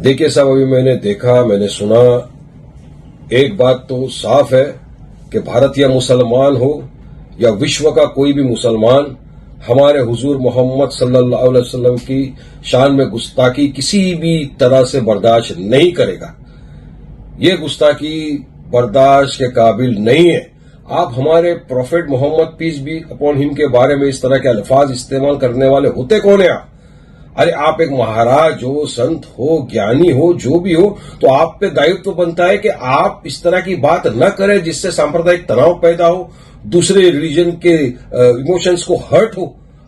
देखिए साहब, अभी मैंने सुना, एक बात तो साफ है कि भारतीय मुसलमान हो या विश्व का कोई भी मुसलमान हमारे हुजूर मोहम्मद सल्लल्लाहु अलैहि वसल्लम की शान में गुस्ताखी किसी भी तरह से बर्दाश्त नहीं करेगा। ये गुस्ताखी बर्दाश्त के काबिल नहीं है। आप हमारे prophet Mohammad peace be upon him के बारे में इस तरह के अल्फाज इस्तेमाल करने वाले होते कौन है आप? अरे आप एक महाराज हो, संत हो, ज्ञानी हो, जो भी हो, तो आप पे दायित्व तो बनता है कि आप इस तरह की बात न करें जिससे सांप्रदायिक तनाव पैदा हो, दूसरे रिलीजन के इमोशंस को हर्ट हो।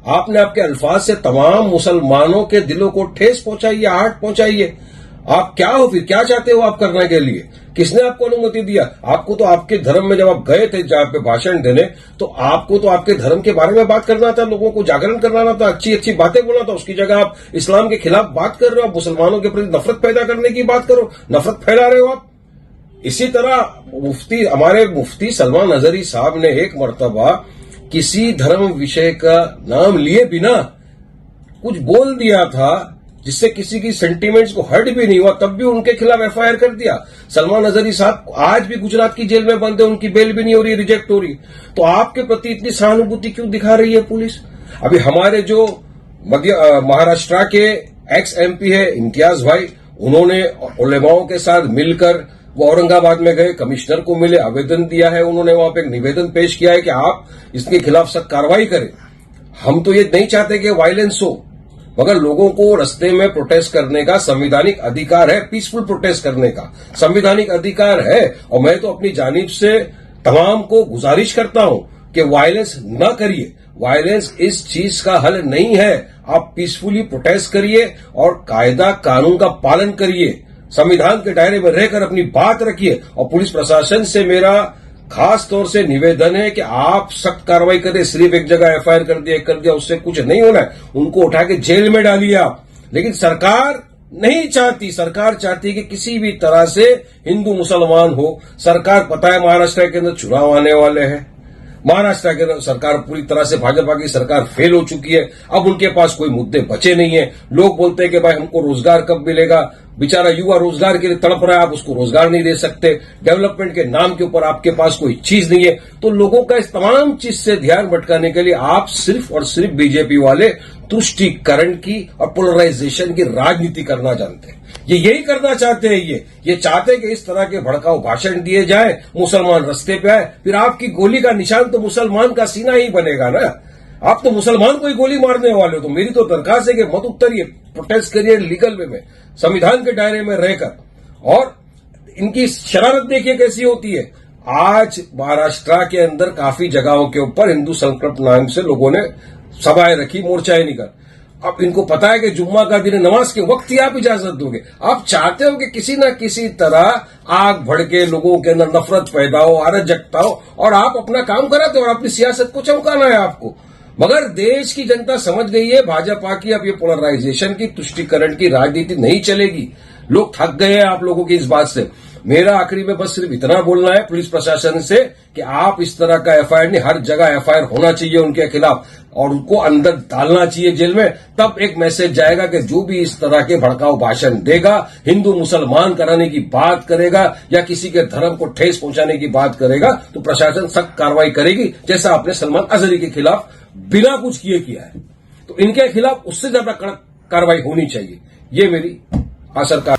आपने आपके अल्फाज से तमाम मुसलमानों के दिलों को ठेस पहुंचाई है, आहट पहुंचाई है। आप क्या हो, फिर क्या चाहते हो आप करने के लिए? किसने आपको अनुमति दिया? आपको तो आपके धर्म में जब आप गए थे जहां पे भाषण देने, तो आपको तो आपके धर्म के बारे में बात करना था, लोगों को जागरण करना था, अच्छी अच्छी बातें बोलना था। उसकी जगह आप इस्लाम के खिलाफ बात कर रहे हो, आप मुसलमानों के प्रति नफरत पैदा करने की बात करो, नफरत फैला रहे हो आप। इसी तरह हमारे मुफ्ती सलमान अजहरी साहब ने एक मर्तबा किसी धर्म विषय का नाम लिए बिना कुछ बोल दिया था जिससे किसी की सेंटीमेंट्स को हर्ट भी नहीं हुआ, तब भी उनके खिलाफ एफआईआर कर दिया। सलमान अजहरी साहब आज भी गुजरात की जेल में बंद है, उनकी बेल भी नहीं हो रही, रिजेक्ट हो रही। तो आपके प्रति इतनी सहानुभूति क्यों दिखा रही है पुलिस? अभी हमारे जो महाराष्ट्र के एक्स एमपी है इम्तियाज भाई, उन्होंने उलेमाओं के साथ मिलकर वो औरंगाबाद में गए, कमिश्नर को मिले, आवेदन दिया है, उन्होंने वहां पर एक निवेदन पेश किया है कि आप इसके खिलाफ सख्त कार्रवाई करें। हम तो ये नहीं चाहते कि वायलेंस हो, मगर लोगों को रास्ते में प्रोटेस्ट करने का संवैधानिक अधिकार है, पीसफुल प्रोटेस्ट करने का संवैधानिक अधिकार है। और मैं तो अपनी जानिब से तमाम को गुजारिश करता हूं कि वायलेंस न करिए। वायलेंस इस चीज का हल नहीं है। आप पीसफुली प्रोटेस्ट करिए और कायदा कानून का पालन करिए, संविधान के दायरे में रहकर अपनी बात रखिए। और पुलिस प्रशासन से मेरा खास तौर से निवेदन है कि आप सख्त कार्रवाई करें। सिर्फ एक जगह एफआईआर कर दिया उससे कुछ नहीं होना है, उनको उठा के जेल में डालिए आप। लेकिन सरकार नहीं चाहती, सरकार चाहती कि किसी भी तरह से हिंदू मुसलमान हो। सरकार पता है महाराष्ट्र के अंदर चुनाव आने वाले हैं, महाराष्ट्र के अंदर सरकार पूरी तरह से भाजपा की सरकार फेल हो चुकी है। अब उनके पास कोई मुद्दे बचे नहीं है। लोग बोलते हैं कि भाई हमको रोजगार कब मिलेगा, बेचारा युवा रोजगार के लिए तड़प रहा है, आप उसको रोजगार नहीं दे सकते। डेवलपमेंट के नाम के ऊपर आपके पास कोई चीज नहीं है। तो लोगों का इस तमाम चीज से ध्यान भटकाने के लिए आप सिर्फ और सिर्फ बीजेपी वाले तुष्टीकरण की और पोलराइजेशन की राजनीति करना जानते हैं। ये यही करना चाहते हैं। ये चाहते हैं कि इस तरह के भड़काऊ भाषण दिए जाए, मुसलमान रस्ते पे आए, फिर आपकी गोली का निशान तो मुसलमान का सीना ही बनेगा ना। आप तो मुसलमान को ही गोली मारने वाले हो। तो मेरी तो दरखास्त है कि मत उतरिए, प्रोटेस्ट करिए लीगल वे में, संविधान के दायरे में रहकर। और इनकी शरारत देखिए कैसी होती है। आज महाराष्ट्र के अंदर काफी जगहों के ऊपर हिंदू संकल्प नाम से लोगों ने सभाएं रखी, मोर्चाएं निकल। अब इनको पता है कि जुम्मा का दिन नमाज के वक्त ही आप इजाजत दोगे। आप चाहते हो कि किसी न किसी तरह आग भड़के, लोगों के अंदर नफरत पैदा हो, अराजकता हो, और आप अपना काम कराते हो और अपनी सियासत को चमकाना है आपको। मगर देश की जनता समझ गई है भाजपा की अब ये पोलराइजेशन की, तुष्टीकरण की राजनीति नहीं चलेगी। लोग थक गए हैं आप लोगों की इस बात से। मेरा आखिरी में बस सिर्फ इतना बोलना है पुलिस प्रशासन से कि आप इस तरह का एफआईआर नहीं, हर जगह एफआईआर होना चाहिए उनके खिलाफ और उनको अंदर डालना चाहिए जेल में। तब एक मैसेज जाएगा कि जो भी इस तरह के भड़काऊ भाषण देगा, हिंदू मुसलमान कराने की बात करेगा या किसी के धर्म को ठेस पहुंचाने की बात करेगा, तो प्रशासन सख्त कार्रवाई करेगी, जैसा आपने सलमान अजहरी के खिलाफ बिना कुछ किया है। तो इनके खिलाफ उससे ज्यादा कड़क कार्रवाई होनी चाहिए। ये मेरी आशा।